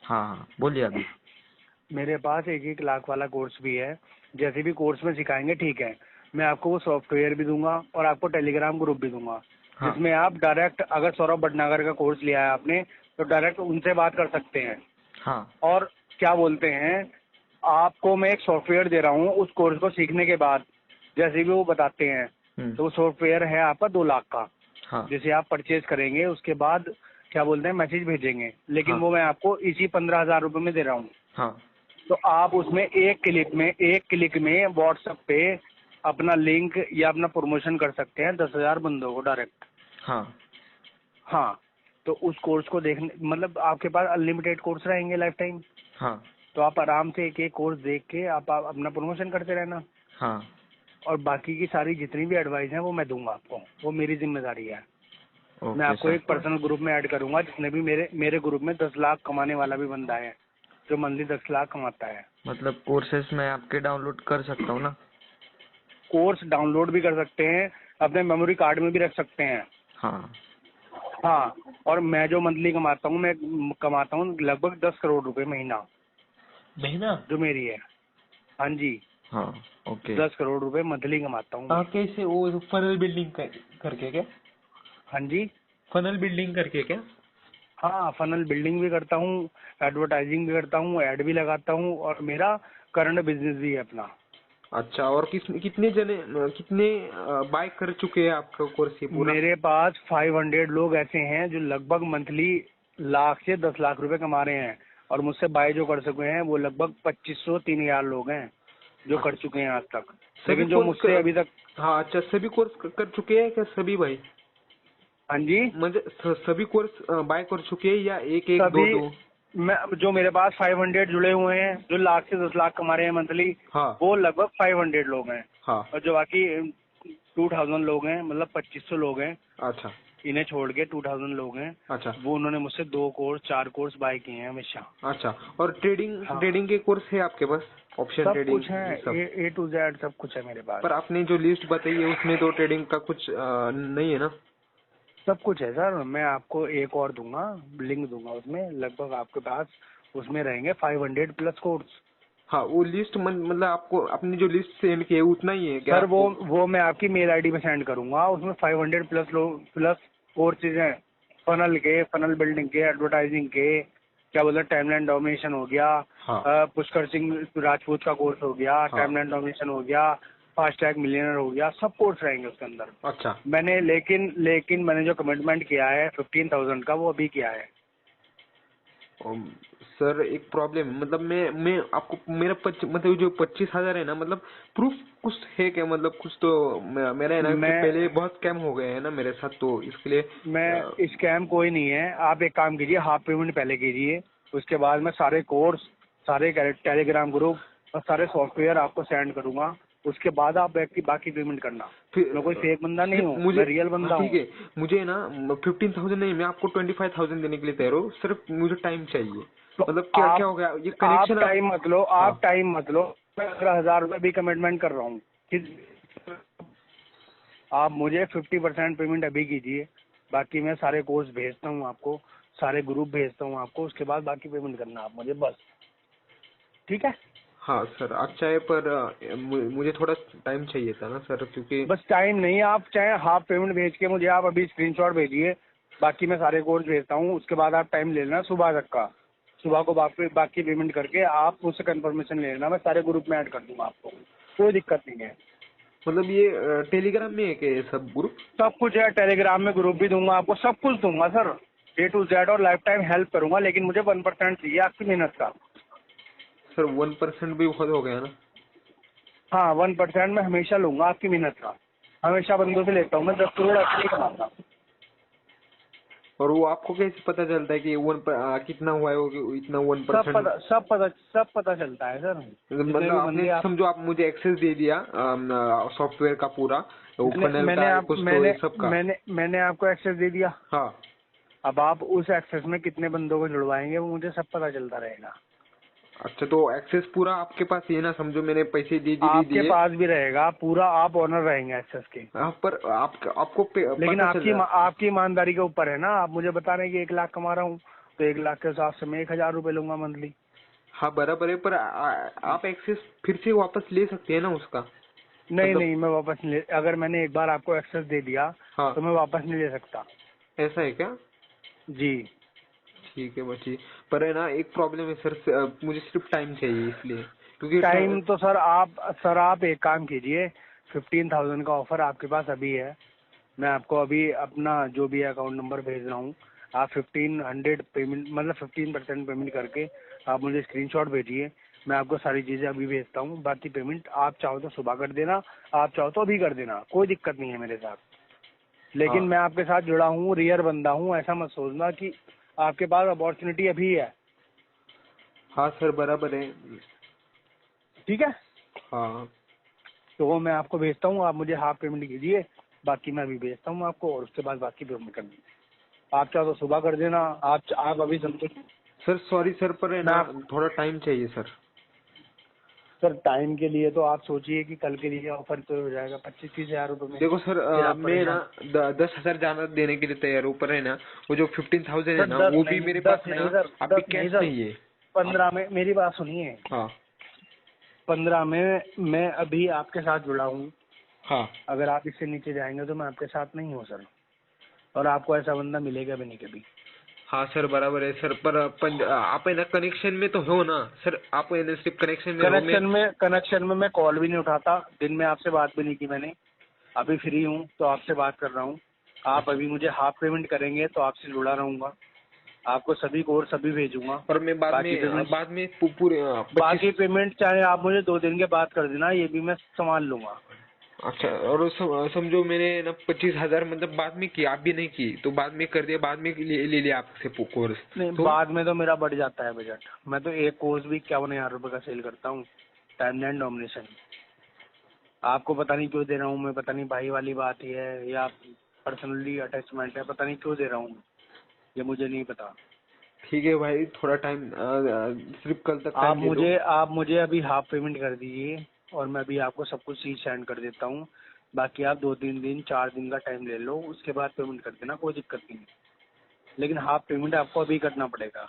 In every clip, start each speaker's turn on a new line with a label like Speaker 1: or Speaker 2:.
Speaker 1: हाँ हाँ बोलिए अभी।
Speaker 2: मेरे पास 1-1 लाख वाला कोर्स भी है। जैसे भी कोर्स में सिखाएंगे ठीक है, मैं आपको वो सॉफ्टवेयर भी दूंगा और आपको टेलीग्राम ग्रुप भी दूंगा,
Speaker 1: हाँ
Speaker 2: जिसमें आप डायरेक्ट अगर सौरभ भटनागर का कोर्स लिया है आपने तो डायरेक्ट उनसे बात कर सकते हैं।
Speaker 1: हाँ।
Speaker 2: और क्या बोलते हैं, आपको मैं एक सॉफ्टवेयर दे रहा हूँ, उस कोर्स को सीखने के बाद जैसे भी वो बताते हैं तो वो सॉफ्टवेयर है आपका 2 लाख का।
Speaker 1: हाँ
Speaker 2: जैसे आप परचेज करेंगे उसके बाद क्या बोलते हैं मैसेज भेजेंगे, लेकिन
Speaker 1: हाँ
Speaker 2: वो मैं आपको इसी 15,000 रुपये में दे रहा हूँ।
Speaker 1: हाँ।
Speaker 2: तो आप उसमें एक क्लिक में व्हाट्सएप पे अपना लिंक या अपना प्रमोशन कर सकते हैं 10,000 बंदों को डायरेक्ट।
Speaker 1: हाँ
Speaker 2: हाँ, तो उस कोर्स को देखने मतलब आपके पास अनलिमिटेड कोर्स रहेंगे लाइफ टाइम,
Speaker 1: हाँ
Speaker 2: तो आप आराम से एक एक कोर्स देख के आप अपना प्रमोशन करते रहना।
Speaker 1: हाँ।
Speaker 2: और बाकी की सारी जितनी भी एडवाइस है वो मैं दूंगा आपको, वो मेरी जिम्मेदारी है। मैं
Speaker 1: ओके
Speaker 2: आपको
Speaker 1: सर।
Speaker 2: एक पर्सनल ग्रुप में ऐड करूंगा, जिसने भी मेरे ग्रुप में 10 लाख कमाने वाला भी बंदा है, जो मंथली 10 लाख कमाता है।
Speaker 1: मतलब कोर्सेस मैं आपके डाउनलोड कर सकता हूँ ना?
Speaker 2: कोर्स डाउनलोड भी कर सकते हैं, अपने मेमोरी कार्ड में भी रख सकते हैं।
Speaker 1: हाँ।
Speaker 2: हाँ, और मैं जो मंथली कमाता हूँ, मैं कमाता हूँ लगभग 10 करोड़ रुपए महीना,
Speaker 3: महीना?
Speaker 2: जो मेरी है। हाँ जी,
Speaker 1: हाँ ओके।
Speaker 2: 10 करोड़ रुपए मंथली कमाता हूँ मैं।
Speaker 3: कैसे? वो फनल बिल्डिंग करके क्या?
Speaker 2: हाँ जी,
Speaker 3: फनल बिल्डिंग करके क्या?
Speaker 2: हाँ, फनल बिल्डिंग भी करता हूँ, एडवर्टाइजिंग भी करता हूँ, ऐड भी लगाता हूँ, और मेरा करंट बिजनेस भी है अपना।
Speaker 3: अच्छा, और कितने बाय कर चुके हैं आपका कोर्स ये पूरा?
Speaker 2: मेरे पास 500 लोग ऐसे हैं जो लगभग मंथली लाख से 10 लाख रुपए कमा रहे हैं, और मुझसे बाय जो कर चुके हैं वो लगभग 2,500-3,000 लोग हैं जो कर चुके हैं आज तक,
Speaker 3: सभी
Speaker 2: लेकिन जो
Speaker 3: कोर्स
Speaker 2: मुझसे अभी तक।
Speaker 3: हाँ अच्छा, सभी कोर्स कर चुके हैं क्या सभी भाई?
Speaker 2: हाँ जी,
Speaker 3: मतलब सभी कोर्स बाय कर चुके हैं या एक एक दो
Speaker 2: सभी।
Speaker 3: दो?
Speaker 2: मैं जो मेरे पास 500 जुड़े हुए हैं जो लाख से 10 लाख कमा रहे हैं मंथली,
Speaker 3: हाँ
Speaker 2: वो लगभग 500 लोग हैं।
Speaker 3: हाँ।
Speaker 2: और जो बाकी 2,000 लोग हैं, मतलब 2,500 लोग हैं,
Speaker 3: अच्छा
Speaker 2: इन्हें छोड़ के 2,000 लोग हैं,
Speaker 3: अच्छा
Speaker 2: वो उन्होंने मुझसे 2 कोर्स 4 कोर्स बाय किए हैं हमेशा।
Speaker 3: अच्छा। और ट्रेडिंग
Speaker 2: हाँ,
Speaker 3: ट्रेडिंग के कोर्स है आपके पास? ऑप्शन
Speaker 2: सब
Speaker 3: ट्रेडिंग
Speaker 2: कुछ है,
Speaker 3: ये सब?
Speaker 2: ए टू जेड सब कुछ है मेरे पास।
Speaker 3: पर आपने जो लिस्ट बताई है उसमें तो ट्रेडिंग का कुछ नहीं है ना?
Speaker 2: सब कुछ है सर, मैं आपको एक और दूंगा, लिंक दूंगा, उसमें लगभग आपके पास उसमें रहेंगे 500 प्लस कोर्स।
Speaker 3: हाँ, वो लिस्ट मतलब आपको अपनी जो लिस्ट सेंड की है उतना ही है क्या
Speaker 2: सर
Speaker 3: आपको?
Speaker 2: वो मैं आपकी मेल आईडी में सेंड करूंगा, उसमें 500 प्लस लोग प्लस कोर्सेज हैं, फनल के, फनल बिल्डिंग के, एडवर्टाइजिंग के, क्या बोलते हैं, टाइमलाइन डोमिनेशन हो गया,
Speaker 3: हाँ
Speaker 2: पुष्कर सिंह राजपूत का कोर्स हो गया,
Speaker 3: हाँ।
Speaker 2: टाइमलाइन डोमिनेशन हो गया, फास्ट टैग मिलियनर हो गया, सब कोर्स रहेंगे उसके अंदर।
Speaker 3: अच्छा।
Speaker 2: मैंने लेकिन मैंने जो कमिटमेंट किया है 15,000 का, वो अभी किया है।
Speaker 3: सर एक प्रॉब्लम है, मतलब मैं आपको मेरा मतलब जो 25,000 है ना, मतलब प्रूफ कुछ है क्या? मतलब कुछ तो मेरा है ना कि
Speaker 2: मैं
Speaker 3: पहले बहुत स्कैम हो गए हैं ना मेरे साथ, तो इसके लिए
Speaker 2: मैं स्कैम कोई नहीं है। आप एक काम कीजिए, हाफ पेमेंट पहले कीजिए, उसके बाद मैं सारे कोर्स, सारे टेलीग्राम ग्रुप और सारे सॉफ्टवेयर आपको सेंड करूंगा, उसके बाद आप बाकी पेमेंट करना।
Speaker 3: फिर
Speaker 2: मैं कोई फेक बंदा नहीं
Speaker 3: सिर्फ
Speaker 2: हूँ,
Speaker 3: मुझे,
Speaker 2: मैं रियल
Speaker 3: हाँ
Speaker 2: बंदा
Speaker 3: ठीक
Speaker 2: हूँ।
Speaker 3: है, मुझे ना 15,000 नहीं, मैं आपको 25,000 देने के लिए तैयार हूँ, सिर्फ मुझे टाइम चाहिए।
Speaker 2: तो
Speaker 3: मतलब क्या क्या
Speaker 2: आप
Speaker 3: हो गया ये
Speaker 2: आप
Speaker 3: कनेक्शन आप?
Speaker 2: टाइम मत लो,
Speaker 3: हाँ।
Speaker 2: आप टाइम मत लो। मैं 15,000 रुपये भी कमिटमेंट कर रहा हूँ कि आप मुझे 50% पेमेंट अभी कीजिए, बाकी मैं सारे कोर्स भेजता हूँ आपको, सारे ग्रुप भेजता हूँ आपको, उसके बाद बाकी पेमेंट करना आप मुझे, बस। ठीक है,
Speaker 3: हाँ सर, अच्छा है, पर मुझे थोड़ा टाइम चाहिए था ना सर, क्योंकि
Speaker 2: बस टाइम नहीं, आप चाहे हाफ पेमेंट भेज के मुझे आप अभी स्क्रीनशॉट भेजिए, बाकी मैं सारे कोर्स भेजता हूँ, उसके बाद आप टाइम ले लेना सुबह तक का, सुबह को बाकी पेमेंट करके आप मुझसे कंफर्मेशन ले लेना, मैं सारे ग्रुप में ऐड कर दूंगा आपको, कोई दिक्कत नहीं है।
Speaker 3: मतलब ये टेलीग्राम में है क्या ये सब ग्रुप?
Speaker 2: सब कुछ है, टेलीग्राम में ग्रुप भी दूंगा आपको, सब कुछ दूंगा सर, ए टू जेड, और लाइफ टाइम हेल्प करूंगा, लेकिन मुझे 1% चाहिए आपकी मेहनत का।
Speaker 3: सर 1% भी बहुत हो गया ना?
Speaker 2: हाँ, 1% मैं हमेशा लूंगा आपकी मेहनत का, हमेशा बंदों से लेता हूँ मैं, 10 करोड़ ऐसे नहीं कमाता।
Speaker 3: और वो आपको कैसे पता चलता है कि कितना हुआ है वो, इतना 1%?
Speaker 2: सब पता चलता है सर, जितने
Speaker 3: मतलब
Speaker 2: भी
Speaker 3: आपने
Speaker 2: बंदे आप।
Speaker 3: समझो आप मुझे एक्सेस दे दिया सॉफ्टवेयर का पूरा, वो
Speaker 2: मैंने
Speaker 3: फनल
Speaker 2: मैंने
Speaker 3: का
Speaker 2: आप
Speaker 3: कुछ तो
Speaker 2: मैंने
Speaker 3: ये सब का।
Speaker 2: मैंने आपको एक्सेस दे दिया,
Speaker 3: हाँ।
Speaker 2: अब आप उस एक्सेस में कितने बंदों को जुड़वाएंगे वो मुझे सब पता चलता रहेगा।
Speaker 3: अच्छा, तो एक्सेस पूरा आपके पास ये ना, समझो मैंने पैसे दे
Speaker 2: आपके
Speaker 3: दिए।
Speaker 2: पास भी रहेगा पूरा, आप ऑनर रहेंगे एक्सेस के,
Speaker 3: हाँ, पर आपको
Speaker 2: लेकिन
Speaker 3: पता चल रहा है।
Speaker 2: आपकी ईमानदारी के ऊपर है ना, आप मुझे बता रहे हैं कि 1 लाख कमा रहा हूँ, तो 1 लाख के हिसाब से मैं 1,000 रुपये लूंगा मंथली।
Speaker 3: हाँ बराबर है, पर आप एक्सेस फिर से वापस ले सकते हैं ना उसका?
Speaker 2: नहीं
Speaker 3: मतलब
Speaker 2: नहीं, मैं वापस नहीं ले, अगर मैंने एक बार आपको एक्सेस दे दिया
Speaker 3: हाँ,
Speaker 2: तो मैं वापस नहीं ले सकता।
Speaker 3: ऐसा है क्या?
Speaker 2: जी।
Speaker 3: ठीक है बच्ची, पर है ना एक प्रॉब्लम है सर, मुझे सिर्फ टाइम चाहिए इसलिए, क्योंकि
Speaker 2: टाइम तो सर आप एक काम कीजिए, 15,000 का ऑफर आपके पास अभी है। मैं आपको अभी अपना जो भी अकाउंट नंबर भेज रहा हूँ, आप 1500 पेमेंट मतलब 15% पेमेंट करके आप मुझे स्क्रीनशॉट भेजिए। मैं आपको सारी चीज़ें अभी भेजता हूँ। बाकी पेमेंट आप चाहो तो सुबह कर देना, आप चाहो तो अभी कर देना, कोई दिक्कत नहीं है मेरे साथ। लेकिन
Speaker 3: हाँ
Speaker 2: मैं आपके साथ जुड़ा हूँ, रियर बंदा हूँ, ऐसा मत सोचना कि आपके पास अपॉर्चुनिटी अभी है।
Speaker 3: हाँ सर बराबर है।
Speaker 2: ठीक है,
Speaker 3: हाँ
Speaker 2: तो वो मैं आपको भेजता हूँ, आप मुझे हाफ पेमेंट कीजिए, बाकी मैं अभी भेजता हूँ आपको, और उसके बाद बाकी पेमेंट कर दीजिए। आप चाहो तो सुबह कर देना, आप अभी समझो।
Speaker 3: सर सॉरी सर, पर है
Speaker 2: मैं
Speaker 3: ना
Speaker 2: आप
Speaker 3: थोड़ा टाइम चाहिए सर।
Speaker 2: सर टाइम के लिए तो आप सोचिए कि कल के लिए ऑफर तो हो जाएगा 25-30 हजार रुपये में,
Speaker 3: देखो सर,
Speaker 2: फिर आप
Speaker 3: मैं ना
Speaker 2: परेशान।
Speaker 3: 10,000 ज्यादा देने के लिए तैयार हूँ, पर है ना वो जो 15,000 है
Speaker 2: सर
Speaker 3: ना
Speaker 2: 10
Speaker 3: वो भी
Speaker 2: नहीं,
Speaker 3: मेरे
Speaker 2: 10
Speaker 3: पास है
Speaker 2: नहीं
Speaker 3: ना,
Speaker 2: सर,
Speaker 3: अभी
Speaker 2: 10 नहीं
Speaker 3: कैश
Speaker 2: सर,
Speaker 3: नहीं है।
Speaker 2: 15 में मेरी बात सुनिए।
Speaker 3: हाँ
Speaker 2: 15 में मैं अभी आपके साथ जुड़ा हूँ,
Speaker 3: हाँ
Speaker 2: अगर आप इससे नीचे जाएंगे तो मैं आपके साथ नहीं हूँ सर, और आपको ऐसा बंदा मिलेगा भी नहीं कभी।
Speaker 3: हाँ सर बराबर है सर, पर आप है ना कनेक्शन में तो हो ना सर, आप है ना सिर्फ कनेक्शन में रहो। मैं
Speaker 2: कनेक्शन में मैं कॉल भी नहीं उठाता, दिन में आपसे बात भी नहीं की मैंने। अभी फ्री हूँ तो आपसे बात कर रहा हूँ। आप
Speaker 3: अच्छा,
Speaker 2: अभी मुझे हाफ पेमेंट करेंगे तो आपसे जुड़ा रहूंगा, आपको सभी कोर्स अभी भेजूंगा।
Speaker 3: पर मैं
Speaker 2: बाकी पेमेंट
Speaker 3: बाद में पूरे 25।
Speaker 2: बाकी पेमेंट चाहे आप मुझे 2 दिन के बाद कर देना, ये भी मैं संभाल लूंगा।
Speaker 3: अच्छा, और समझो मैंने ना 25,000 मतलब बाद में की, आप भी नहीं की तो बाद में कर दिया, बाद में ले लिया आपसे कोर्स
Speaker 2: नहीं,
Speaker 3: तो।
Speaker 2: बाद में तो मेरा बढ़ जाता है बजट। मैं तो एक कोर्स भी 51,000 रुपये का सेल करता हूँ, टाइमलाइन डोमिनेशन। आपको पता नहीं क्यों दे रहा हूँ मैं, पता नहीं भाई वाली बात ही है या पर्सनली अटैचमेंट है, पता नहीं क्यों दे रहा हूँ, ये मुझे नहीं पता।
Speaker 3: ठीक है भाई, थोड़ा टाइम, सिर्फ कल तक टाइम ले लो।
Speaker 2: आप मुझे अभी हाफ पेमेंट कर दीजिए, और मैं अभी आपको सब कुछ चीज सेंड कर देता हूँ। बाकी आप 2-3 दिन 4 दिन का टाइम ले लो, उसके बाद पेमेंट कर देना, कोई दिक्कत नहीं है। लेकिन हाफ पेमेंट आपको अभी करना पड़ेगा।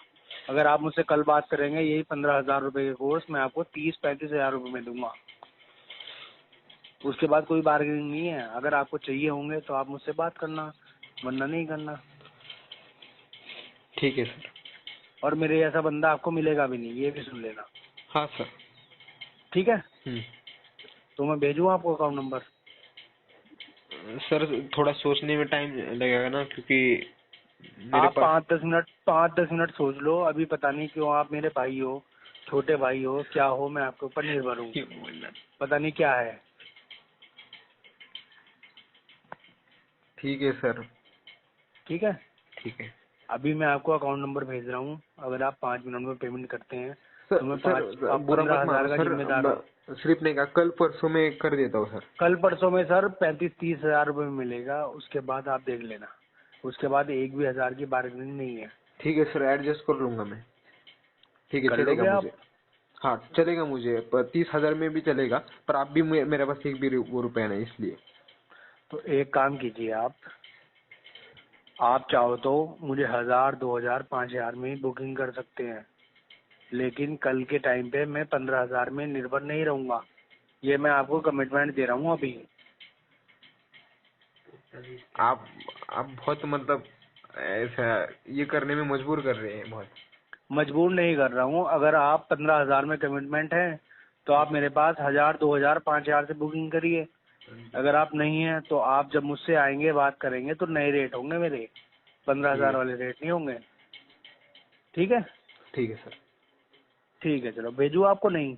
Speaker 2: अगर आप मुझसे कल बात करेंगे, यही 15,000 रुपये के कोर्स मैं आपको 30-35 हजार रुपये में दूंगा। उसके बाद कोई बार्गेनिंग नहीं है। अगर आपको चाहिए होंगे तो आप मुझसे बात करना, वरना नहीं करना।
Speaker 3: ठीक है सर।
Speaker 2: और मेरे जैसा बंदा आपको मिलेगा भी नहीं, ये भी सुन लेना।
Speaker 3: हाँ सर।
Speaker 2: ठीक है,
Speaker 3: हम्म।
Speaker 2: तो मैं भेजूँ आपको अकाउंट नंबर?
Speaker 3: सर थोड़ा सोचने में टाइम लगेगा ना, क्योंकि मेरे
Speaker 2: आप
Speaker 3: पास।
Speaker 2: 5-10 मिनट सोच लो। अभी पता नहीं क्यों आप मेरे भाई हो, छोटे भाई हो, क्या हो, मैं आपके ऊपर निर्भर हूँ, पता नहीं क्या है।
Speaker 3: ठीक है सर।
Speaker 2: ठीक है,
Speaker 3: ठीक है
Speaker 2: अभी मैं आपको अकाउंट नंबर भेज रहा हूँ। अगर आप 5 मिनट में पेमेंट करते हैं
Speaker 3: सर।
Speaker 2: तो मैं
Speaker 3: सर बुरा मत
Speaker 2: 15,000
Speaker 3: मानो
Speaker 2: का
Speaker 3: सर,
Speaker 2: जिम्मेदार हूँ।
Speaker 3: सिर्फ नहीं कहा, कल परसों में कर देता हूँ सर।
Speaker 2: कल परसों में सर 35-30 हजार रुपये में मिलेगा, उसके बाद आप देख लेना। उसके बाद एक भी हजार की बार्गेनिंग नहीं है।
Speaker 3: ठीक है सर, एडजस्ट कर लूंगा मैं। ठीक है,
Speaker 2: कर
Speaker 3: चलेगा
Speaker 2: लोगे आप?
Speaker 3: मुझे। हाँ चलेगा मुझे, पर 30,000 में भी चलेगा, पर आप भी मेरे पास एक भी वो रुपया नहीं, इसलिए।
Speaker 2: तो एक काम कीजिए, आप चाहो तो मुझे 1,000, 2,000, 5,000 में बुकिंग कर सकते हैं, लेकिन कल के टाइम पे मैं 15,000 में निर्भर नहीं रहूंगा। ये मैं आपको कमिटमेंट दे रहा हूँ अभी।
Speaker 3: आप आप बहुत मतलब ऐसा ये करने में मजबूर कर रहे हैं बहुत।
Speaker 2: मजबूर नहीं कर रहा हूँ। अगर आप 15,000 में कमिटमेंट है तो आप मेरे पास 1,000, 2,000, 5,000 से बुकिंग करिए। अगर आप नहीं है तो आप जब मुझसे आएंगे बात करेंगे तो नए रेट होंगे मेरे, 15,000 वाले रेट नहीं होंगे। ठीक है?
Speaker 3: ठीक है सर।
Speaker 2: ठीक है, चलो भेजूँ आपको? नहीं